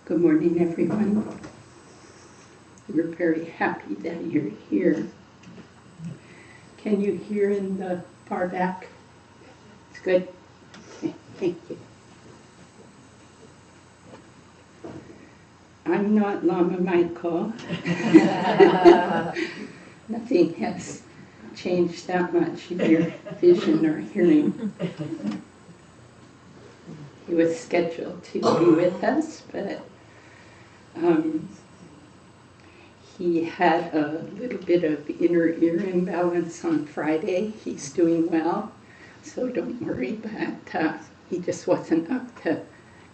Good morning, everyone. We're very happy that you're here. Can you hear in the far back? It's good. Okay, thank you. I'm not Lama Michael. Nothing has changed that much in your vision or hearing. He was scheduled to be with us, but he had a little bit of inner ear imbalance on Friday. He's doing well, so don't worry, but he just wasn't up to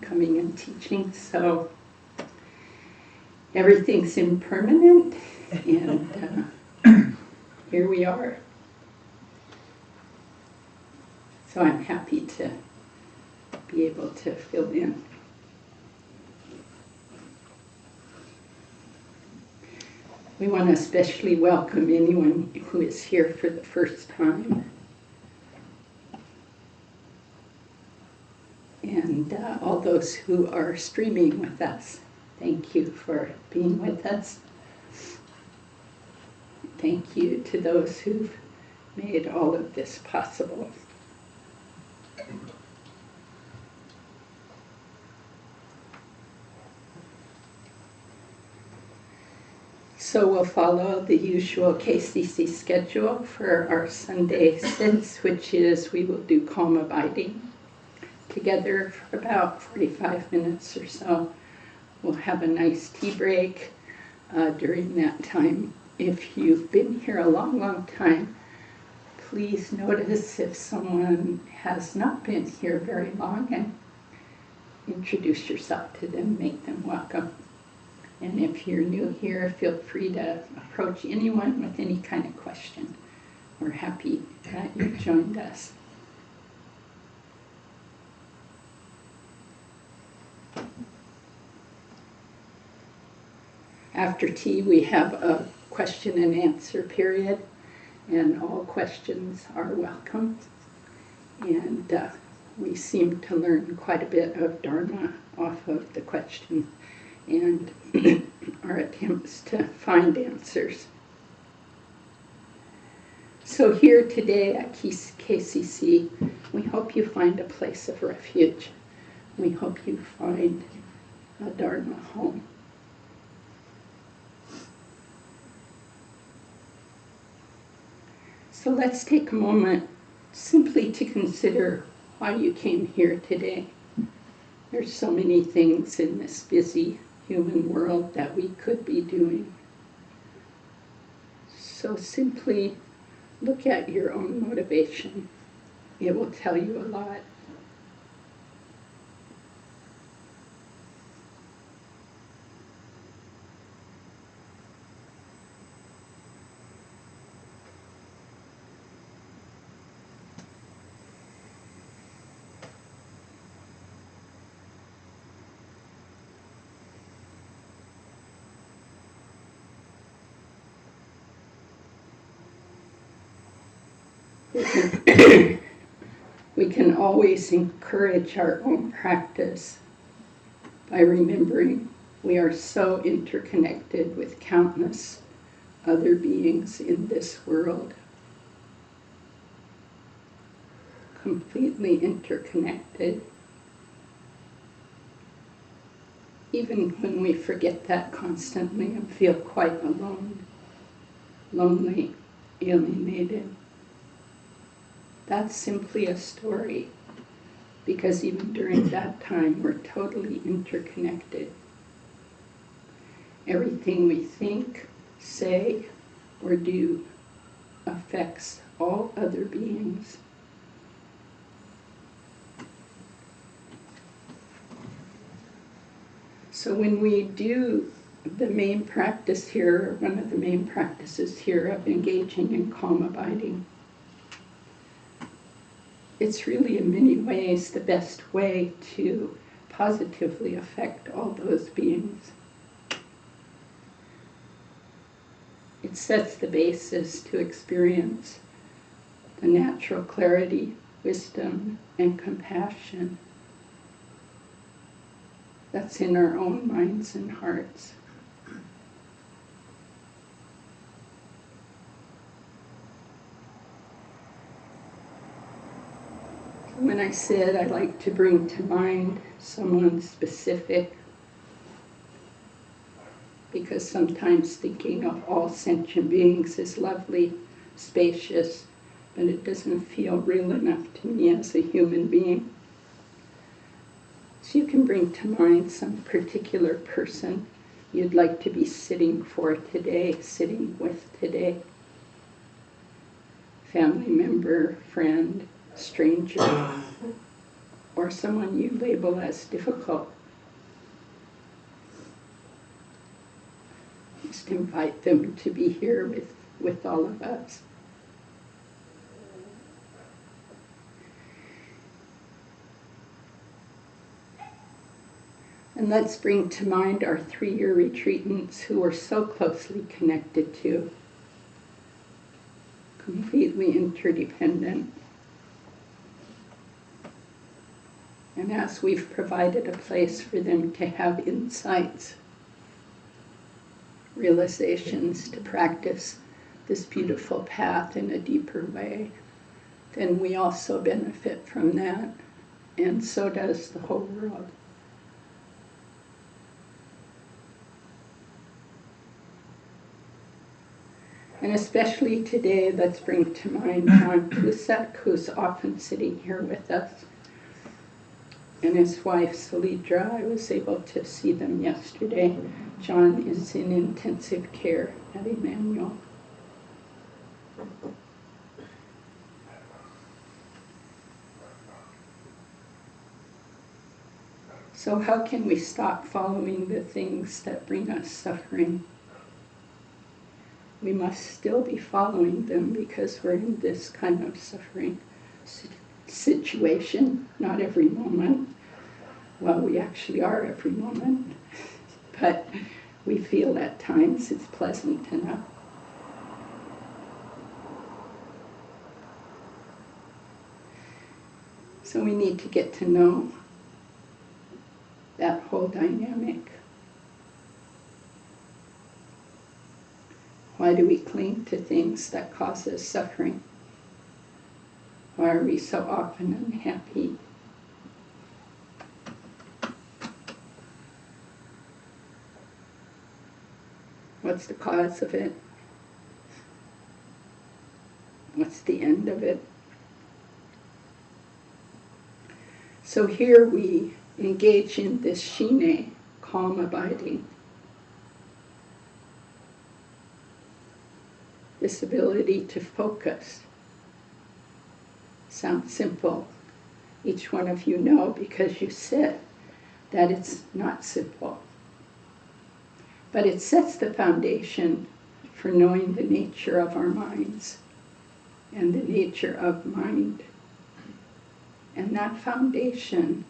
coming and teaching. So everything's impermanent, and here we are. So I'm happy to be able to fill in. We want to especially welcome anyone who is here for the first time. And all those who are streaming with us. Thank you for being with us. Thank you to those who've made all of this possible. So we'll follow the usual KCC schedule for our Sunday sits, which is we will do calm abiding together for about 45 minutes or so. We'll have a nice tea break during that time. If you've been here a long, long time, please notice if someone has not been here very long and introduce yourself to them, make them welcome. And if you're new here, feel free to approach anyone with any kind of question. We're happy that you've joined us. After tea, we have a question and answer period, and all questions are welcome. And we seem to learn quite a bit of Dharma off of the question and our attempts to find answers. So here today at KCC, we hope you find a place of refuge. We hope you find a Dharma home. So let's take a moment simply to consider why you came here today. There's so many things in this busy human world that we could be doing. So simply look at your own motivation. It will tell you a lot. We can always encourage our own practice by remembering we are so interconnected with countless other beings in this world, completely interconnected. Even when we forget that constantly and feel quite alone, lonely, alienated, that's simply a story, because even during that time we're totally interconnected. Everything we think, say, or do affects all other beings. So when we do the main practice here, one of the main practices here of engaging in calm abiding, it's really in many ways the best way to positively affect all those beings. It sets the basis to experience the natural clarity, wisdom, and compassion that's in our own minds and hearts. When I said I like to bring to mind someone specific, because sometimes thinking of all sentient beings is lovely, spacious, but it doesn't feel real enough to me as a human being. So you can bring to mind some particular person you'd like to be sitting for today, sitting with today. Family member, friend, stranger, or someone you label as difficult. Just invite them to be here with all of us. And let's bring to mind our 3-year retreatants who we're so closely connected to, completely interdependent. And as we've provided a place for them to have insights, realizations, to practice this beautiful path in a deeper way, then we also benefit from that, and so does the whole world. And especially today, let's bring to mind John Cusack, who's often sitting here with us, and his wife, Salidra. I was able to see them yesterday. John is in intensive care at Emmanuel. So how can we stop following the things that bring us suffering? We must still be following them because we're in this kind of suffering situation, not every moment. Well, we actually are every moment, but we feel at times it's pleasant enough. So we need to get to know that whole dynamic. Why do we cling to things that cause us suffering? Why are we so often unhappy? What's the cause of it? What's the end of it? So here we engage in this shine, calm abiding. This ability to focus. Sounds simple. Each one of you know, because you sit, that it's not simple. But it sets the foundation for knowing the nature of our minds and the nature of mind. And that foundation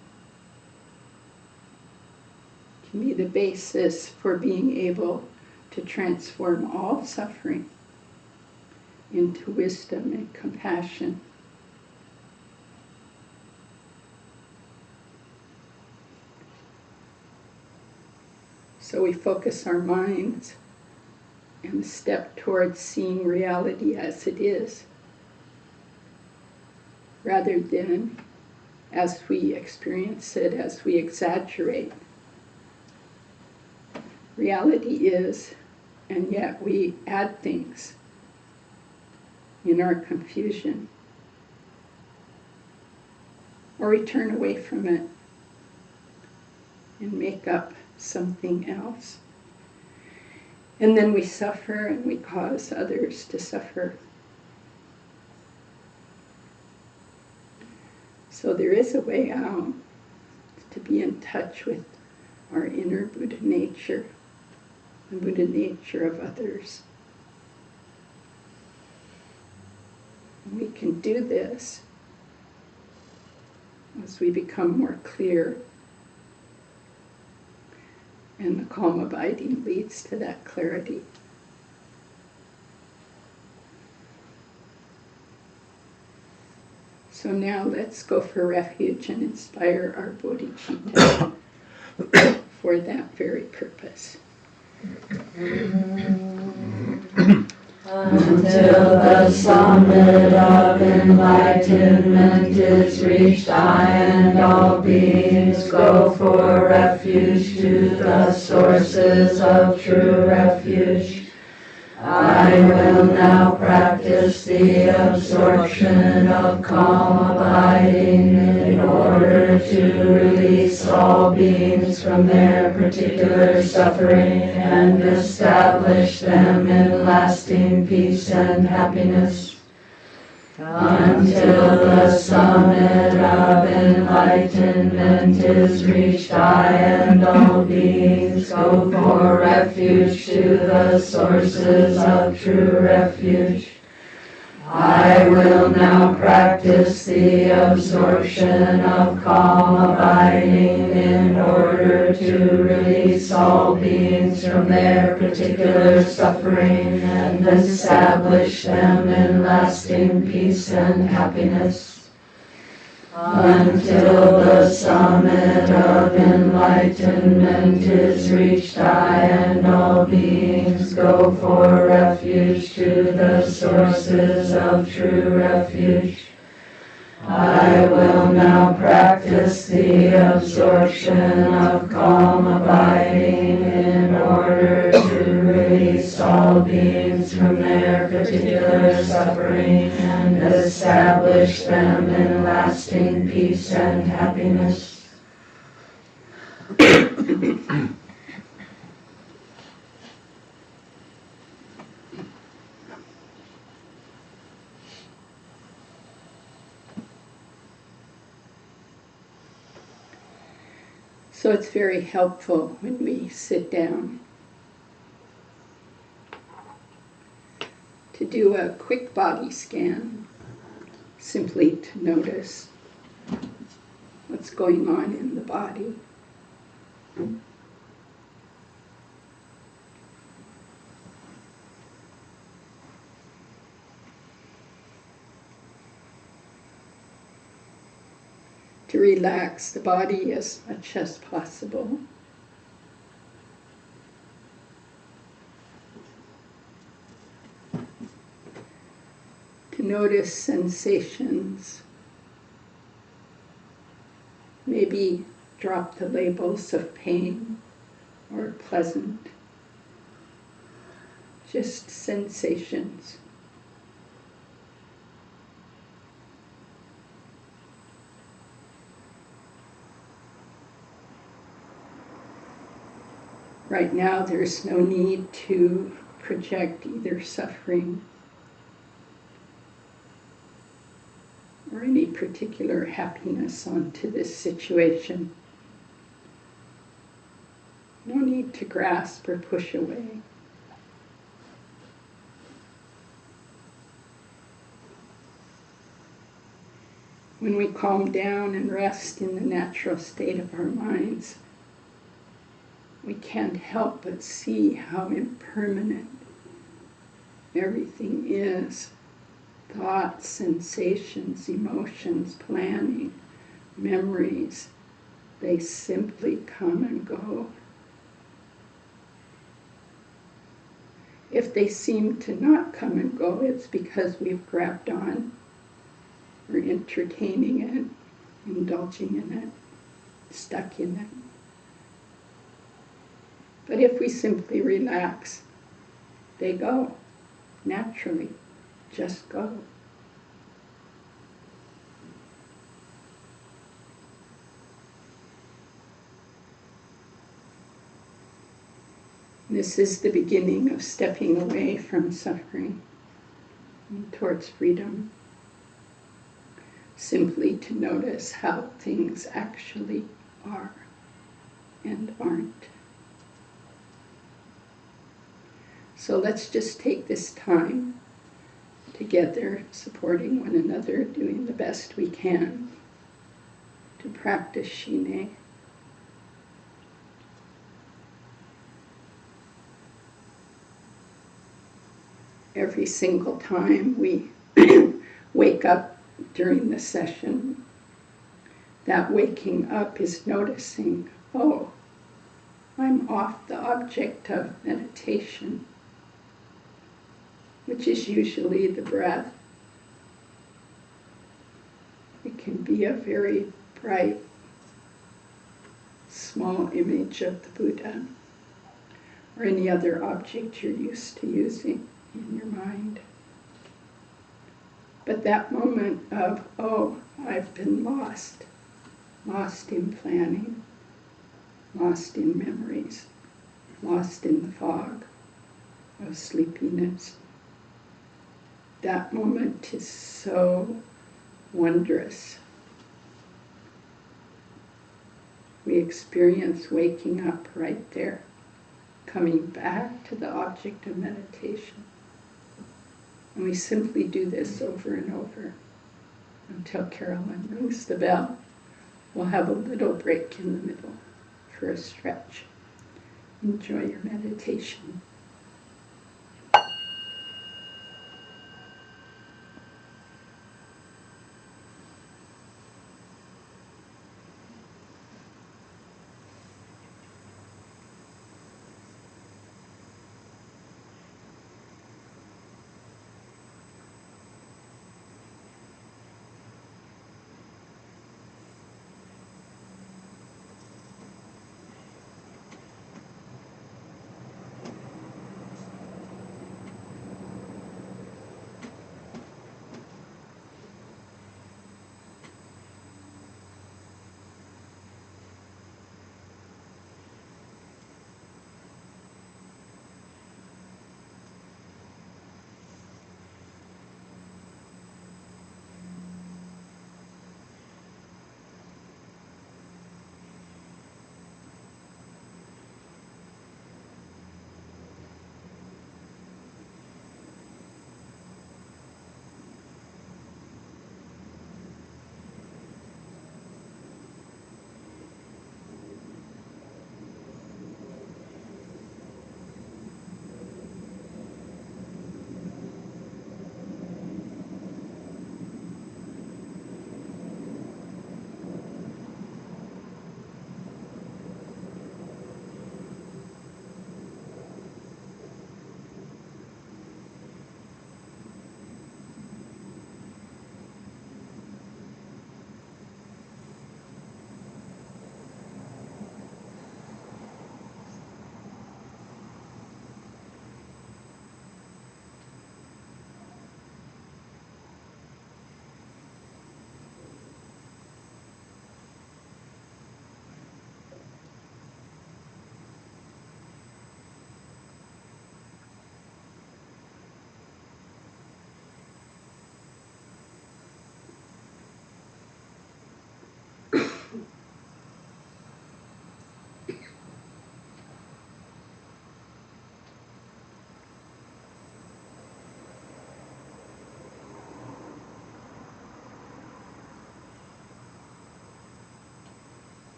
can be the basis for being able to transform all suffering into wisdom and compassion. So we focus our minds and step towards seeing reality as it is, rather than as we experience it, as we exaggerate. Reality is, and yet we add things in our confusion, or we turn away from it and make up something else. And then we suffer and we cause others to suffer. So there is a way out to be in touch with our inner Buddha nature, the Buddha nature of others. We can do this as we become more clear, and the calm abiding leads to that clarity. So now let's go for refuge and inspire our bodhicitta for that very purpose. Until the summit of enlightenment is reached, I and all beings go for refuge to the sources of true refuge. I will now practice the absorption of calm abiding in order to release all beings from their particular suffering and establish them in lasting peace and happiness. Until the summit of enlightenment is reached, I and all beings go for refuge to the sources of true refuge. I will now practice the absorption of calm abiding in order to release all beings from their particular suffering and establish them in lasting peace and happiness. Until the summit of enlightenment is reached, I and all beings go for refuge to the sources of true refuge. I will now practice the absorption of calm abiding in order to release all beings from their particular suffering and establish them in lasting peace and happiness. So it's very helpful when we sit down to do a quick body scan, simply to notice what's going on in the body. To relax the body as much as possible. To notice sensations. Maybe drop the labels of pain or pleasant. Just sensations. Right now, there's no need to project either suffering or any particular happiness onto this situation. No need to grasp or push away. When we calm down and rest in the natural state of our minds, we can't help but see how impermanent everything is. Thoughts, sensations, emotions, planning, memories, they simply come and go. If they seem to not come and go, it's because we've grabbed on. We're entertaining it, indulging in it, stuck in it. But if we simply relax, they go naturally, just go. This is the beginning of stepping away from suffering and towards freedom. Simply to notice how things actually are and aren't. So let's just take this time together, supporting one another, doing the best we can to practice Shine. Every single time we wake up during the session, that waking up is noticing, oh, I'm off the object of meditation, which is usually the breath. It can be a very bright, small image of the Buddha or any other object you're used to using in your mind. But that moment of, oh, I've been lost in planning, lost in memories, lost in the fog of sleepiness. That moment is so wondrous. We experience waking up right there, coming back to the object of meditation. And we simply do this over and over until Carolyn rings the bell. We'll have a little break in the middle for a stretch. Enjoy your meditation.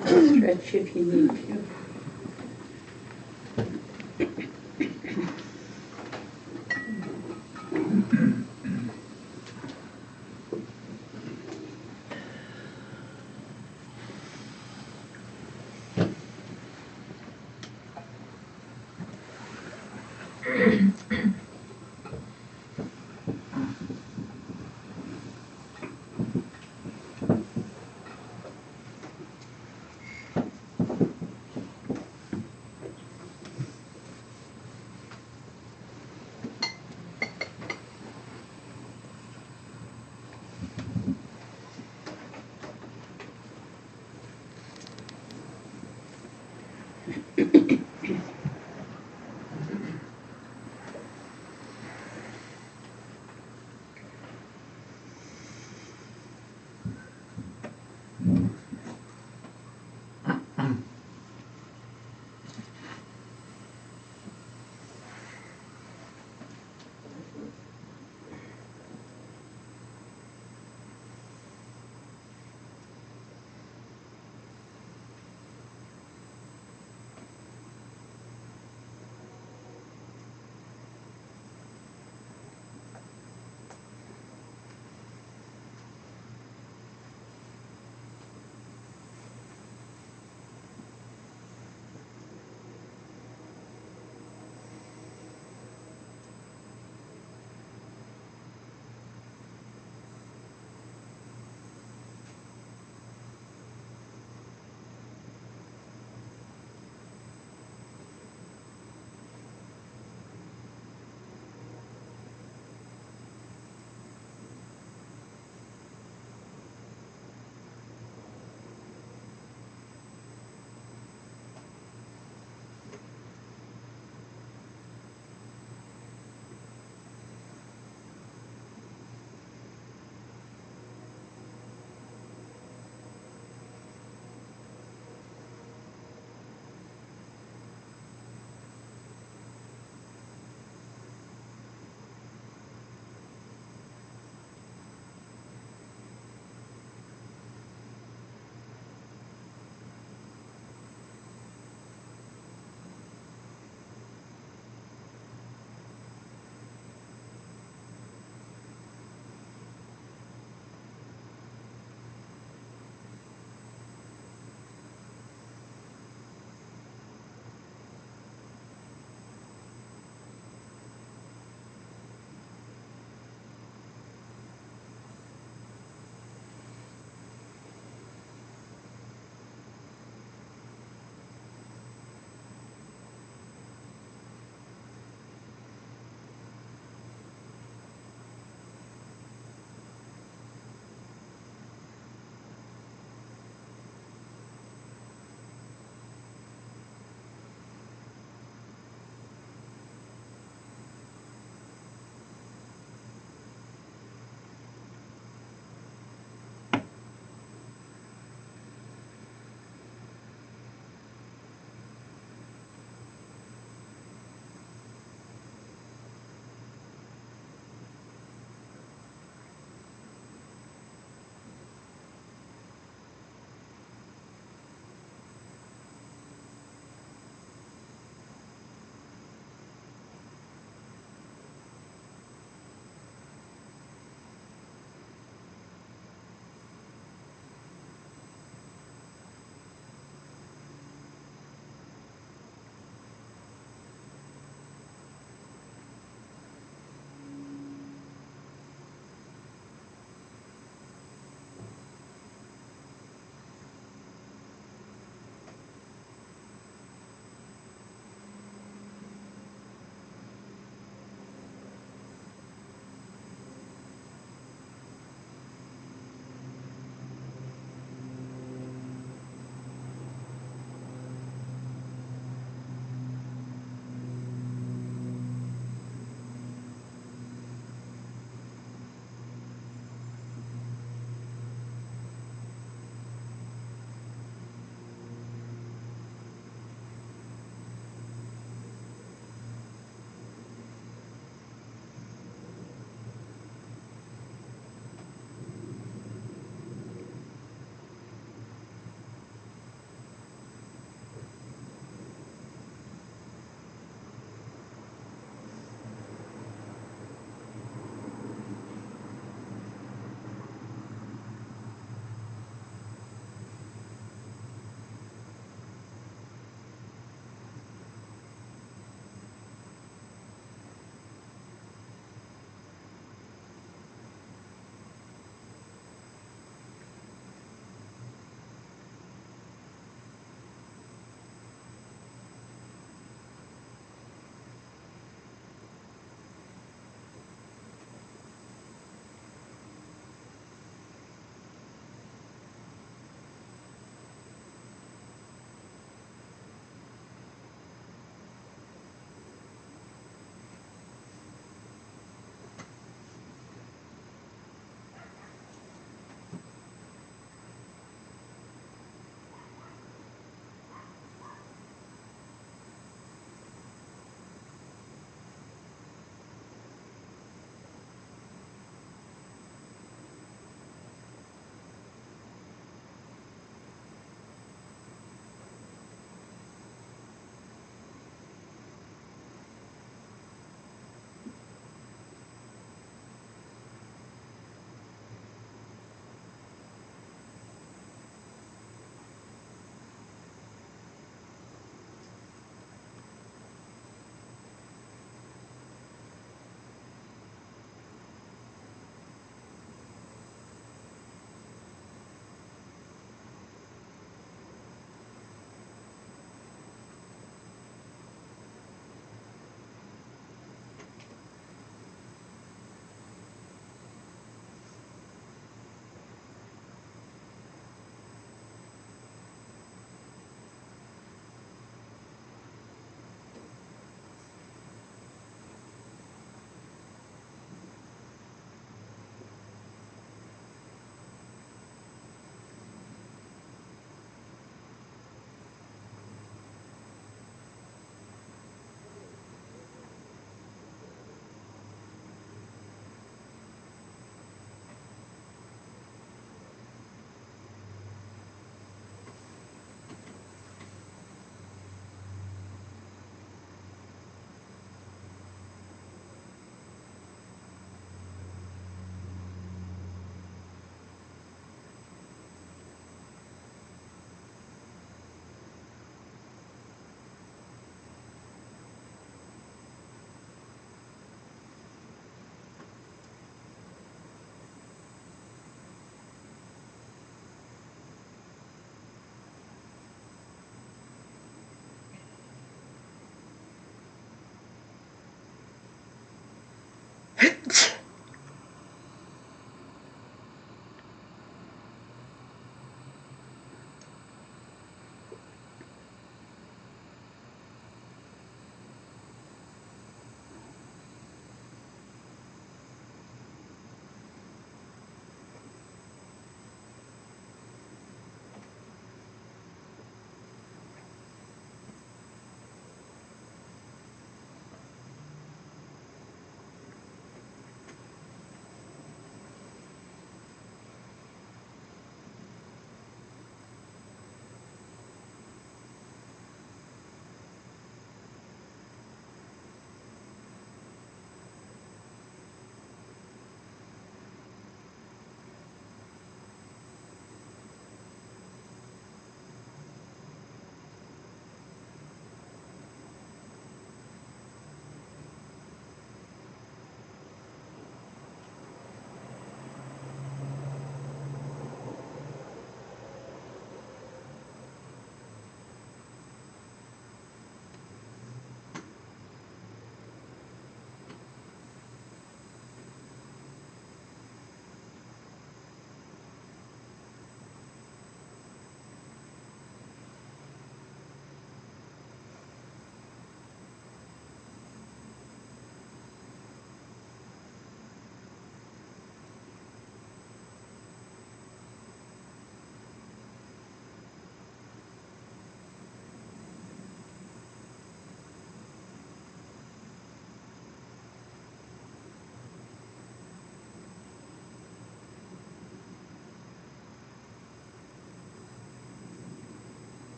Stretch if you need to.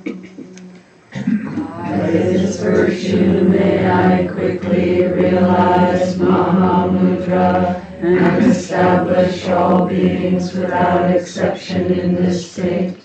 By this virtue may I quickly realize Mahamudra and establish all beings without exception in this state.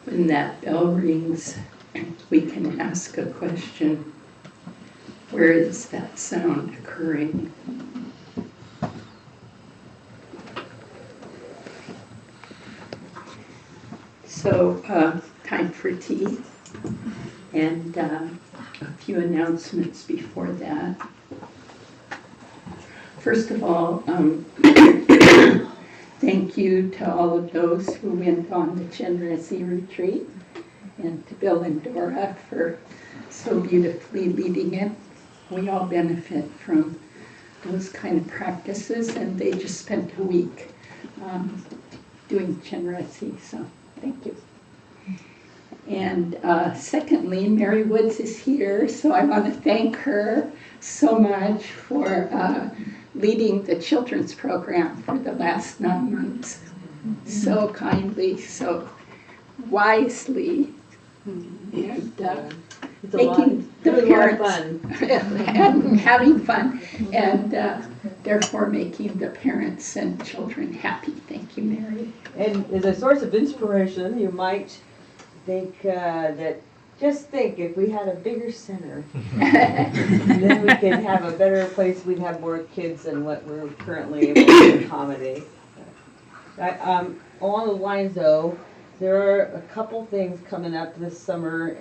When that bell rings, we can ask a question. Where is that sound occurring? So, time for tea, and a few announcements before that. First of all, thank you to all of those who went on the Generosity Retreat, and to Bill and Dora for so beautifully leading it. We all benefit from those kind of practices, and they just spent a week doing generosity, so thank you. And secondly, Mary Woods is here, so I want to thank her so much for leading the children's program for the last 9 months. So kindly, so wisely, and making the parents and having fun, and therefore making the parents and children happy. Thank you, Mary. And as a source of inspiration, you might think that just think if we had a bigger center, then we could have a better place. We'd have more kids than what we're currently able to accommodate. Along the lines, though, there are a couple things coming up this summer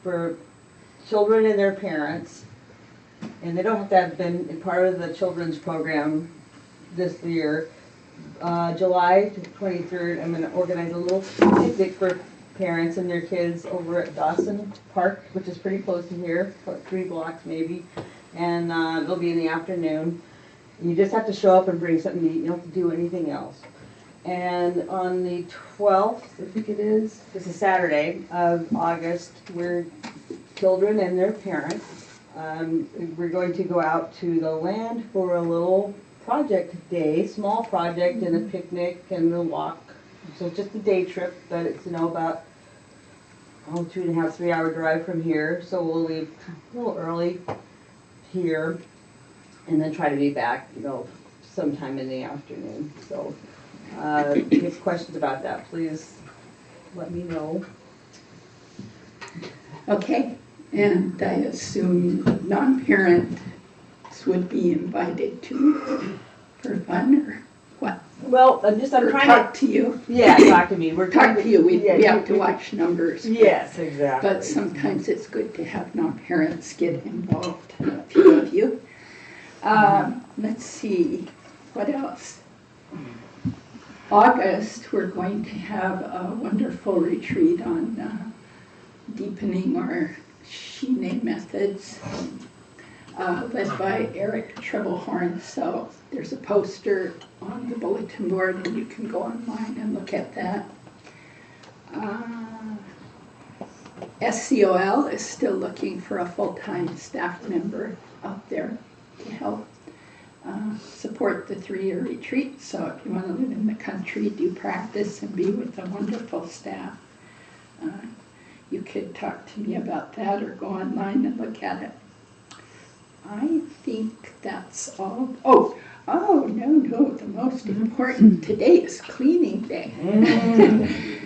for children and their parents, and they don't have to have been part of the children's program this year. July 23rd, I'm going to organize a little picnic for parents and their kids over at Dawson Park, which is pretty close to here, about 3 blocks maybe, and it'll be in the afternoon. You just have to show up and bring something to eat. You don't have to do anything else. And on the 12th, I think it is, this is Saturday of August, we're children and their parents. We're going to go out to the land for a little project day, small project and a picnic and a walk. So it's just a day trip, but it's, about 2.5, 3 hour drive from here. So we'll leave a little early here and then try to be back, sometime in the afternoon. So if you have questions about that, please let me know. Okay, and I assume non-parents would be invited to for fun, or what? Well, I'm Or trying talk to you. Yeah, talk to me. We're Talk to you. We yeah, have to watch numbers. Yes, exactly. But sometimes it's good to have non-parents get involved, a few of you. Let's see, what else? August, we're going to have a wonderful retreat on deepening our Shine methods, led by Eric Treblehorn. So there's a poster on the bulletin board, and you can go online and look at that. SCOL is still looking for a full-time staff member out there to help support the 3-year retreat. So if you want to live in the country, do practice, and be with a wonderful staff, you could talk to me about that or go online and look at it. I think that's all. Oh, no, the most important, today is cleaning day.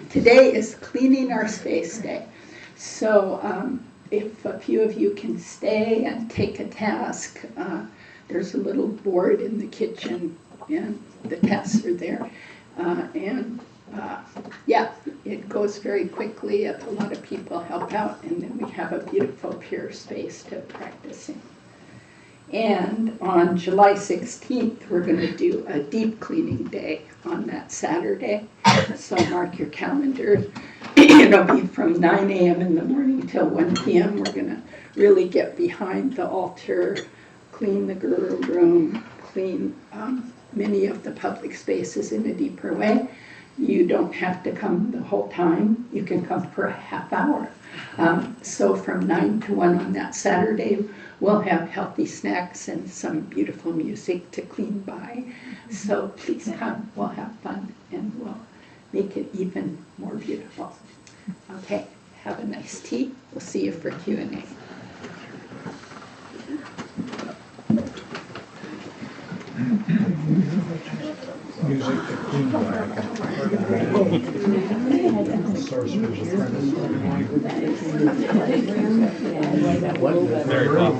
Today is cleaning our space day. So if a few of you can stay and take a task, there's a little board in the kitchen and the tasks are there. Yeah, it goes very quickly. A lot of people help out, and then we have a beautiful pure space to practice in. And on July 16th, we're going to do a deep cleaning day on that Saturday. So mark your calendars. It'll be from 9 a.m. in the morning till 1 p.m. We're going to really get behind the altar, clean the girl room, clean many of the public spaces in a deeper way. You don't have to come the whole time. You can come for a half hour. So from 9 to 1 on that Saturday, we'll have healthy snacks and some beautiful music to clean by. So please come. We'll have fun and we'll make it even more beautiful. Okay, have a nice tea. We'll see you for Q&A. Music to clean by. Sorcerer's Apprentice. Very well.